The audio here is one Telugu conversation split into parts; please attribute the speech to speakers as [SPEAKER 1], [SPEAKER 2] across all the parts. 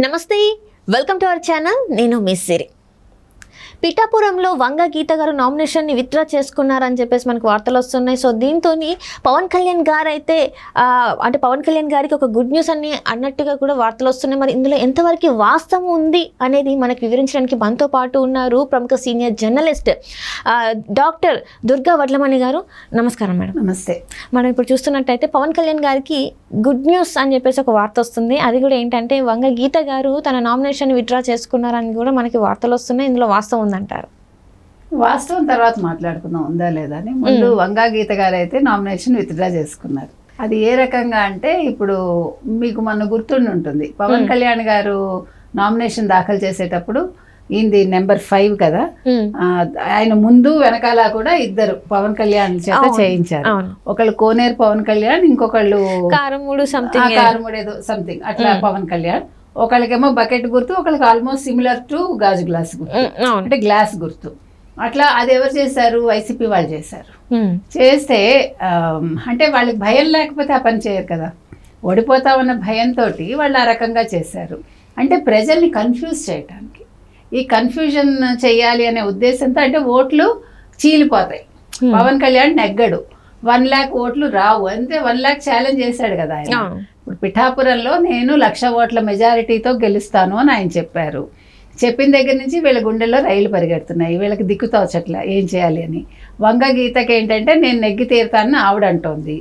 [SPEAKER 1] నమస్తే, వెల్కమ్ టు అవర్ ఛానల్. నేను మిస్ సిరి. పిఠాపురంలో వంగ గీత గారు నామినేషన్ని విత్డ్రా చేసుకున్నారని చెప్పేసి మనకు వార్తలు వస్తున్నాయి. సో దీంతో పవన్ కళ్యాణ్ గారు అయితే అంటే పవన్ కళ్యాణ్ గారికి ఒక గుడ్ న్యూస్ అని అన్నట్టుగా కూడా వార్తలు వస్తున్నాయి. మరి ఇందులో ఎంతవరకు వాస్తవం ఉంది అనేది మనకు వివరించడానికి మనతో పాటు ఉన్నారు ప్రముఖ senior journalist doctor Durga Vadlamani గారు. నమస్కారం మేడం.
[SPEAKER 2] నమస్తే.
[SPEAKER 1] మనం ఇప్పుడు చూస్తున్నట్టయితే పవన్ కళ్యాణ్ గారికి గుడ్ న్యూస్ అని చెప్పేసి ఒక వార్త వస్తుంది. అది కూడా ఏంటంటే వంగ గీత గారు తన నామినేషన్ విత్డ్రా చేసుకున్నారని కూడా మనకి వార్తలు వస్తున్నాయి. ఇందులో వాస్తవం ఉందంటారు?
[SPEAKER 2] వాస్తవం తర్వాత మాట్లాడుకుందాం ఉందా లేదా అని. ముందు వంగా గీత గారు అయితే నామినేషన్ విత్డ్రా చేసుకున్నారు. అది ఏ రకంగా అంటే, ఇప్పుడు మీకు మన గుర్తుండి ఉంటుంది, పవన్ కళ్యాణ్ గారు నామినేషన్ దాఖలు చేసేటప్పుడు ఈయనది నెంబర్ 5 కదా, ఆయన ముందు వెనకాల కూడా ఇద్దరు పవన్ కళ్యాణ్ చేత చేయించారు. ఒకళ్ళు కోనేరు పవన్ కళ్యాణ్, ఇంకొకళ్ళు
[SPEAKER 1] కారమూడు
[SPEAKER 2] ఏదో సంథింగ్ అట్లా పవన్ కళ్యాణ్. ఒకళ్ళకేమో బకెట్ గుర్తు, ఒకళ్ళకి ఆల్మోస్ట్ సిమిలర్ టు గాజు గ్లాస్ గుర్తు, అంటే గ్లాస్ గుర్తు. అట్లా అది ఎవరు చేశారు? వైసీపీ వాళ్ళు చేశారు. చేస్తే అంటే వాళ్ళకి భయం లేకపోతే ఆ పని చేయరు కదా, ఓడిపోతామన్న భయంతో వాళ్ళు ఆ రకంగా చేశారు. అంటే ప్రజల్ని కన్ఫ్యూజ్ చేయటానికి, ఈ కన్ఫ్యూజన్ చేయాలి అనే ఉద్దేశంతో, అంటే ఓట్లు చీలిపోతాయి. పవన్ కళ్యాణ్ నెగ్గడు, 1 lakh ఓట్లు రావు, అంతే. 1 lakh ఛాలెంజ్ చేశాడు కదా ఆయన. ఇప్పుడు పిఠాపురంలో నేను 1,00,000 ఓట్ల మెజారిటీతో గెలుస్తాను అని ఆయన చెప్పారు. చెప్పిన దగ్గర నుంచి వీళ్ళ గుండెల్లో రైలు పరిగెడుతున్నాయి. వీళ్ళకి దిక్కు తోచట్లా ఏం చేయాలి అని. వంగ గీతకి ఏంటంటే నేను నెగ్గి తీరుతానని ఆవిడ అంటోంది.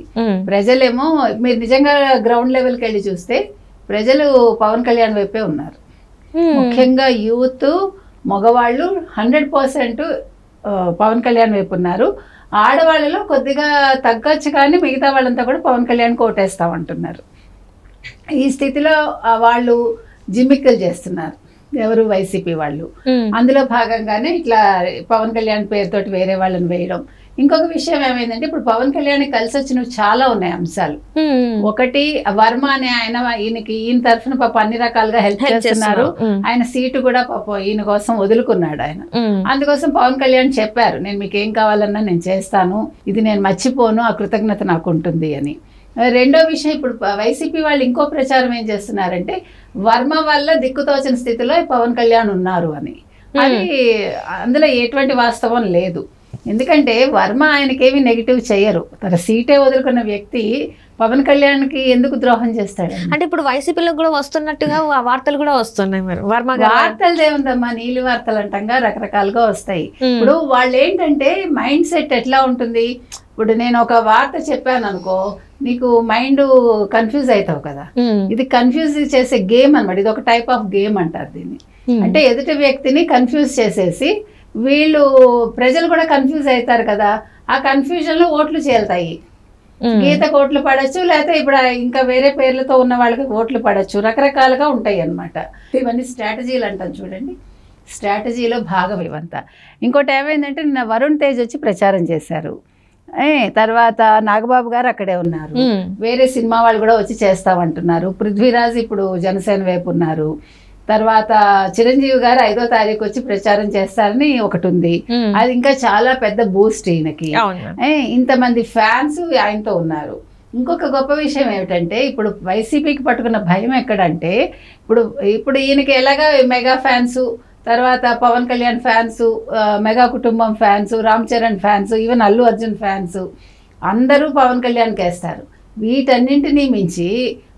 [SPEAKER 2] ప్రజలేమో, మీరు నిజంగా గ్రౌండ్ లెవెల్కి వెళ్ళి చూస్తే ప్రజలు పవన్ కళ్యాణ్ వైపే ఉన్నారు. ముఖ్యంగా యూత్, మగవాళ్ళు 100% పవన్ కళ్యాణ్ వైపు ఉన్నారు. ఆడవాళ్ళలో కొద్దిగా తగ్గొచ్చు, కానీ మిగతా వాళ్ళంతా కూడా పవన్ కళ్యాణ్ కోటేస్తామంటున్నారు. ఈ స్థితిలో వాళ్ళు జిమ్మిక్కలు చేస్తున్నారు, ఎవరు? వైసీపీ వాళ్ళు. అందులో భాగంగానే ఇట్లా పవన్ కళ్యాణ్ పేరుతోటి వేరే వాళ్ళని వేయడం. ఇంకొక విషయం ఏమైందంటే, ఇప్పుడు పవన్ కళ్యాణ్ కలిసి వచ్చినవి చాలా ఉన్నాయి అంశాలు. ఒకటి, వర్మ అనే ఆయన, ఈయన తరఫున పాప అన్ని రకాలుగా హెల్ప్ చేస్తున్నారు. ఆయన సీటు కూడా పాప ఈయన కోసం వదులుకున్నాడు ఆయన. అందుకోసం పవన్ కళ్యాణ్ చెప్పారు, నేను మీకు ఏం కావాలన్నా నేను చేస్తాను, ఇది నేను మర్చిపోను, ఆ కృతజ్ఞత నాకు ఉంటుంది అని. రెండో విషయం, ఇప్పుడు వైసీపీ వాళ్ళు ఇంకో ప్రచారం ఏం చేస్తున్నారంటే, వర్మ వల్ల దిక్కుతోచిన స్థితిలో పవన్ కళ్యాణ్ ఉన్నారు అని. అది అందులో ఎటువంటి వాస్తవం లేదు. ఎందుకంటే వర్మ ఆయనకేమి నెగిటివ్ చేయరు. తన సీటే వదులుకున్న వ్యక్తి పవన్ కళ్యాణ్కి ఎందుకు ద్రోహం చేస్తాడు?
[SPEAKER 1] అంటే ఇప్పుడు వైసీపీలో కూడా వస్తున్నట్టుగా వార్తలు కూడా వస్తున్నాయి. మరి వర్మ
[SPEAKER 2] వార్తలు ఏముందమ్మా, నీలి వార్తలు అంటంగా రకరకాలుగా వస్తాయి. ఇప్పుడు వాళ్ళు ఏంటంటే మైండ్ సెట్ ఎట్లా ఉంటుంది, ఇప్పుడు నేను ఒక వార్త చెప్పాను అనుకో, నీకు మైండ్ కన్ఫ్యూజ్ అవుతావు కదా. ఇది కన్ఫ్యూజ్ చేసే గేమ్ అనమాట. ఇది ఒక టైప్ ఆఫ్ గేమ్ అంటారు దీన్ని. అంటే ఎదుటి వ్యక్తిని కన్ఫ్యూజ్ చేసేసి వీళ్ళు ప్రజలు కూడా కన్ఫ్యూజ్ అవుతారు కదా, ఆ కన్ఫ్యూజన్ లో ఓట్లు చేరుతాయి. గీతకు ఓట్లు పడచ్చు, లేకపోతే ఇప్పుడు ఇంకా వేరే పేర్లతో ఉన్న వాళ్ళకి ఓట్లు పడచ్చు, రకరకాలుగా ఉంటాయి అన్నమాట. ఇవన్నీ స్ట్రాటజీలు అంటాం చూడండి, స్ట్రాటజీలో భాగం ఇవంతా. ఇంకోటి ఏమైందంటే, నిన్న వరుణ్ తేజ్ వచ్చి ప్రచారం చేశారు. తర్వాత నాగబాబు గారు అక్కడే ఉన్నారు, వేరే సినిమా వాళ్ళు కూడా వచ్చి చేస్తామంటున్నారు. పృథ్వీరాజ్ ఇప్పుడు జనసేన వైపు ఉన్నారు. తర్వాత చిరంజీవి గారు 5వ తారీఖు వచ్చి ప్రచారం చేస్తారని ఒకటి ఉంది. అది ఇంకా చాలా పెద్ద బూస్ట్ ఈయనకి. ఇంతమంది ఫ్యాన్స్ ఆయనతో ఉన్నారు. ఇంకొక గొప్ప విషయం ఏమిటంటే, ఇప్పుడు వైసీపీకి పట్టుకున్న భయం ఎక్కడంటే, ఇప్పుడు ఈయనకి ఎలాగా మెగా ఫ్యాన్స్, తర్వాత పవన్ కళ్యాణ్ ఫ్యాన్స్, మెగా కుటుంబం fans, Ram Charan fans, even Allu Arjun fans అందరూ పవన్ కళ్యాణ్కి వేస్తారు. వీటన్నింటినీ మించి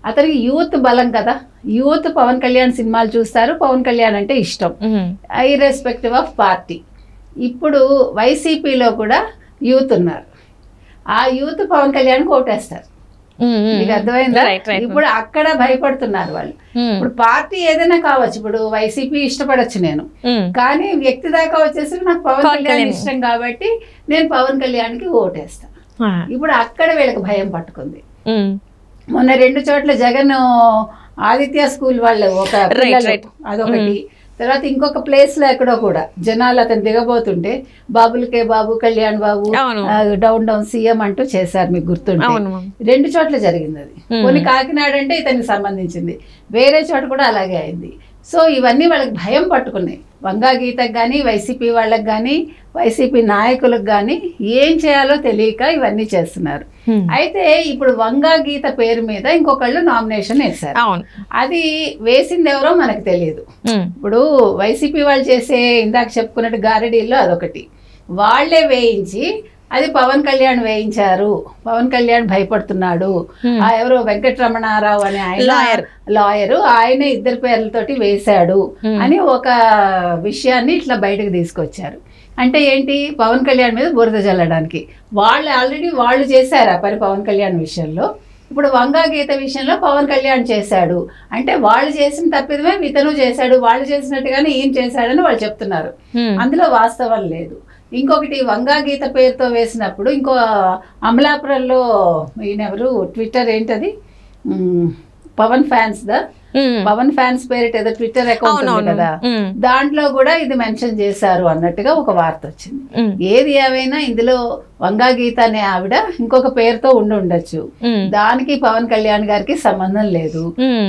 [SPEAKER 2] అతనికి యూత్ బలం కదా, యూత్ పవన్ కళ్యాణ్ సినిమాలు చూస్తారు, పవన్ కళ్యాణ్ అంటే ఇష్టం, ఇర్రెస్పెక్టివ్ ఆఫ్ పార్టీ. ఇప్పుడు వైసీపీలో కూడా యూత్ ఉన్నారు, ఆ యూత్ పవన్ కళ్యాణ్ ఓటేస్తారు. మీకు అర్థమైందా? ఇప్పుడు అక్కడ భయపడుతున్నారు వాళ్ళు. ఇప్పుడు పార్టీ ఏదైనా కావచ్చు, ఇప్పుడు వైసీపీ ఇష్టపడచ్చు నేను, కానీ వ్యక్తి దాకా వచ్చేసి నాకు పవన్ కళ్యాణ్ ఇష్టం కాబట్టి నేను పవన్ కళ్యాణ్కి ఓటేస్తాను. ఇప్పుడు అక్కడ వీళ్ళకి భయం పట్టుకుంది. మొన్న 2 చోట్ల జగన్ ఆదిత్య స్కూల్ వాళ్ళు ఒక అదొకటి, తర్వాత ఇంకొక ప్లేస్ లో ఎక్కడో కూడా జనాలు అతను దిగబోతుంటే బాబులకే బాబు, Kalyan Babu, down down CM అంటూ చేశారు, మీకు గుర్తుంటే. 2 చోట్ల జరిగింది అది. కొన్ని కాకినాడ అంటే ఇతనికి సంబంధించింది, వేరే చోట కూడా అలాగే అయింది. సో ఇవన్నీ వాళ్ళకి భయం పట్టుకున్నాయి. వంగా గీతకు కానీ వైసీపీ వాళ్ళకి కానీ వైసీపీ నాయకులకు కానీ ఏం చేయాలో తెలియక ఇవన్నీ చేస్తున్నారు. అయితే ఇప్పుడు వంగా గీత పేరు మీద ఇంకొకళ్ళు నామినేషన్ వేశారు. అది వేసింది ఎవరో మనకు తెలియదు. ఇప్పుడు వైసీపీ వాళ్ళు చేసే ఇందాక చెప్పుకున్నట్టు గారడీల్లో అదొకటి, వాళ్లే వేయించి అది పవన్ కళ్యాణ్ వేయించారు, పవన్ కళ్యాణ్ భయపడుతున్నాడు, ఎవరో వెంకటరమణారావు అనే ఆయన లాయరు ఆయన ఇద్దరు పేర్లతోటి వేశాడు అని ఒక విషయాన్ని ఇట్లా బయటకు తీసుకొచ్చారు. అంటే ఏంటి, పవన్ కళ్యాణ్ మీద బురద జల్లడానికి. వాళ్ళు ఆల్రెడీ వాళ్ళు చేశారు ఆ పని పవన్ కళ్యాణ్ విషయంలో. ఇప్పుడు వంగా గీత విషయంలో పవన్ కళ్యాణ్ చేశాడు అంటే వాళ్ళు చేసిన తప్పిదమే ఇతను చేశాడు, వాళ్ళు చేసినట్టుగానే ఈయన చేశాడని వాళ్ళు చెప్తున్నారు. అందులో వాస్తవం లేదు. ఇంకొకటి వంగా గీత పేరుతో వేసినప్పుడు ఇంకో అమలాపురంలో ఈయనెవరు ట్విట్టర్ ఏంటది పవన్ ఫ్యాన్స్ పేరిట ఏదో ట్విట్టర్ అకౌంట్ ఉంది కదా, దాంట్లో కూడా ఇది మెన్షన్ చేశారు అన్నట్టుగా ఒక వార్త వచ్చింది. ఏది ఏమైనా ఇందులో వంగా గీత అనే ఆవిడ ఇంకొక పేరుతో ఉండొచ్చు, దానికి పవన్ కళ్యాణ్ గారికి సంబంధం లేదు.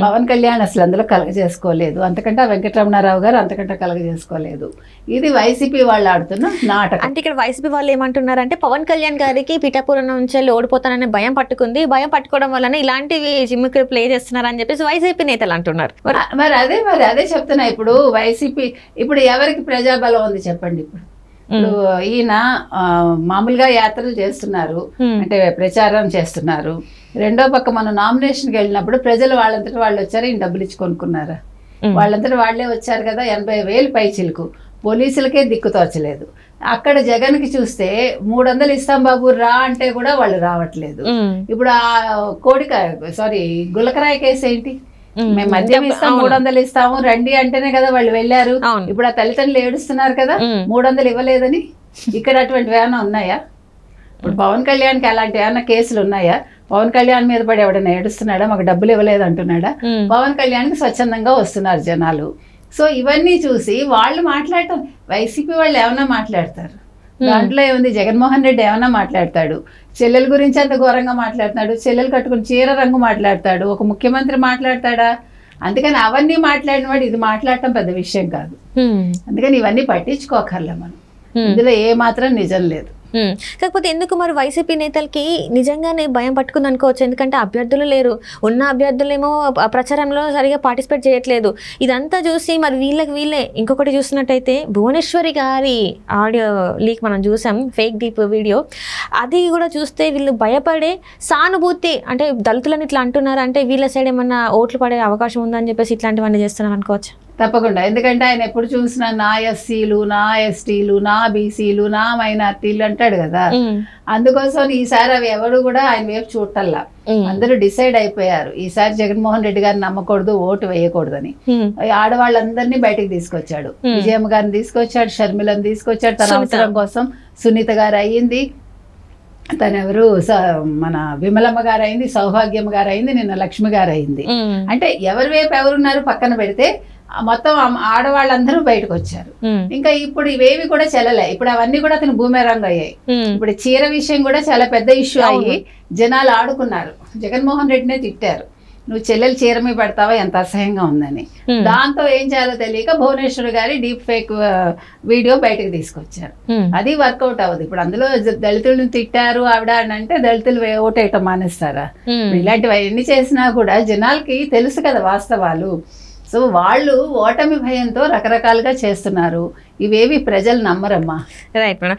[SPEAKER 2] పవన్ కళ్యాణ్ అసలు అందులో కలగజేసుకోలేదు, అంతకంటే వెంకటరమణారావు గారు అంతకంటే కలగజేసుకోలేదు. ఇది వైసీపీ వాళ్ళు ఆడుతున్న నాటకం.
[SPEAKER 1] అంటే ఇక్కడ వైసీపీ వాళ్ళు ఏమంటున్నారంటే పవన్ కళ్యాణ్ గారికి పిఠాపురం నుంచి ఓడిపోతాననే భయం పట్టుకుంది, భయం పట్టుకోవడం వల్లనే ఇలాంటివి జిమ్మికి ప్లే చేస్తున్నారు అని చెప్పేసి వైసీపీ నేతలు అంటున్నారు.
[SPEAKER 2] మరి అదే చెప్తున్నా. ఇప్పుడు వైసీపీ ఇప్పుడు ఎవరికి ప్రజాబలం ఉంది చెప్పండి. ఇప్పుడు ఈయన మామూలుగా యాత్రలు చేస్తున్నారు, అంటే ప్రచారం చేస్తున్నారు. రెండో పక్క మనం నామినేషన్కి వెళ్ళినప్పుడు ప్రజలు వాళ్ళంతటా వాళ్ళు వచ్చారు, ఈయన డబ్బులు ఇచ్చి కొనుక్కున్నారా? వాళ్ళంతటా వాళ్లే వచ్చారు కదా. 80,000 పైచిలకు పోలీసులకే దిక్కు తోచలేదు. అక్కడ జగన్కి చూస్తే 300 ఇస్తాం బాబు రా అంటే కూడా వాళ్ళు రావట్లేదు. ఇప్పుడు ఆ గులకరాయి కేసు ఏంటి, మేము మద్యం ఇస్తాం 300 ఇస్తాము రండి అంటేనే కదా వాళ్ళు వెళ్ళారు. ఇప్పుడు ఆ తల్లిదండ్రులు ఏడుస్తున్నారు కదా 300 ఇవ్వలేదని. ఇక్కడ అటువంటి ఏమైనా ఉన్నాయా? ఇప్పుడు పవన్ కళ్యాణ్కి అలాంటి ఏమైనా కేసులు ఉన్నాయా? పవన్ కళ్యాణ్ మీద పడి ఎవడైనా ఏడుస్తున్నాడా, మాకు డబ్బులు ఇవ్వలేదు అంటున్నాడా? పవన్ కళ్యాణ్కి స్వచ్ఛందంగా వస్తున్నారు జనాలు. సో ఇవన్నీ చూసి వాళ్ళు మాట్లాడటం, వైసీపీ వాళ్ళు ఏమన్నా మాట్లాడతారు, దాంట్లో ఏముంది? జగన్మోహన్ రెడ్డి ఏమన్నా మాట్లాడతాడు, చెల్లెల గురించి అంత ఘోరంగా మాట్లాడుతున్నాడు, చెల్లెలు కట్టుకుని చీర రంగు మాట్లాడతాడు, ఒక ముఖ్యమంత్రి మాట్లాడతాడా? అందుకని అవన్నీ మాట్లాడిన వాడు ఇది మాట్లాడటం పెద్ద విషయం కాదు. అందుకని ఇవన్నీ పట్టించుకోకర్లే మనం, ఇందులో ఏ మాత్రం నిజం లేదు.
[SPEAKER 1] కాకపోతే ఎందుకు మరి వైసీపీ నేతలకి నిజంగానే భయం పట్టుకుంది అనుకోవచ్చు, ఎందుకంటే అభ్యర్థులు లేరు, ఉన్న అభ్యర్థులేమో ప్రచారంలో సరిగా పార్టిసిపేట్ చేయట్లేదు. ఇదంతా చూసి మరి వీళ్ళే ఇంకొకటి చూసినట్టయితే భువనేశ్వరి గారి ఆడియో లీక్ మనం చూసాం, ఫేక్ డీప్ వీడియో. అది కూడా చూస్తే వీళ్ళు భయపడే సానుభూతి, అంటే దళితులని ఇట్లా అంటున్నారు అంటే వీళ్ళ సైడ్ ఏమన్నా ఓట్లు పడే అవకాశం ఉందని చెప్పేసి ఇట్లాంటివన్నీ చేస్తున్నారు అనుకోవచ్చు.
[SPEAKER 2] తప్పకుండా. ఎందుకంటే ఆయన ఎప్పుడు చూసినా నా ఎస్సీలు, నా ఎస్టీలు, నా బీసీలు, నా మైనార్టీలు అంటాడు కదా. అందుకోసం ఈసారి అవి ఎవరు కూడా ఆయన వైపు చూడటల్లా. అందరూ డిసైడ్ అయిపోయారు ఈసారి జగన్మోహన్ రెడ్డి గారిని నమ్మకూడదు, ఓటు వేయకూడదని. ఆడవాళ్ళందరినీ బయటకు తీసుకొచ్చాడు, విజయమ్మ గారిని తీసుకొచ్చాడు, షర్మిలను తీసుకొచ్చాడు. తన అవసరం కోసం సునీత గారు అయ్యింది, తనెవరు మన విమలమ్మ గారు అయింది, సౌభాగ్యమ్మ గారు అయింది, నిన్న లక్ష్మి గారు అయింది. అంటే ఎవరి వైపు ఎవరున్నారు పక్కన పెడితే మొత్తం ఆడవాళ్ళందరూ బయటకు వచ్చారు. ఇంకా ఇప్పుడు ఇవేవి కూడా చెల్లలే. ఇప్పుడు అవన్నీ కూడా అతను బూమెరాంగ్ అయ్యాయి. ఇప్పుడు చీర విషయం కూడా చాలా పెద్ద ఇష్యూ అయ్యి జనాలు ఆడుకున్నారు, జగన్మోహన్ రెడ్డినే తిట్టారు, నువ్వు చెల్లెలు చీర మీద పెడతావా ఎంత అసహ్యంగా ఉందని. దాంతో ఏం చేయాలో తెలియక భువనేశ్వరి గారి డీప్ ఫేక్ వీడియో బయటకు తీసుకొచ్చారు. అది వర్కౌట్ అవ్వదు. ఇప్పుడు అందులో దళితులను తిట్టారు ఆవిడ అని అంటే దళితులు ఓటేయటం మానేస్తారా? ఇలాంటివి ఎన్ని చేసినా కూడా జనాలకి తెలుసు కదా వాస్తవాలు. సో వాళ్ళు ఓటమి భయంతో రకరకాలుగా చేస్తున్నారు, ఇవేవి ప్రజలు నమ్మరమ్మా.
[SPEAKER 1] Right madam.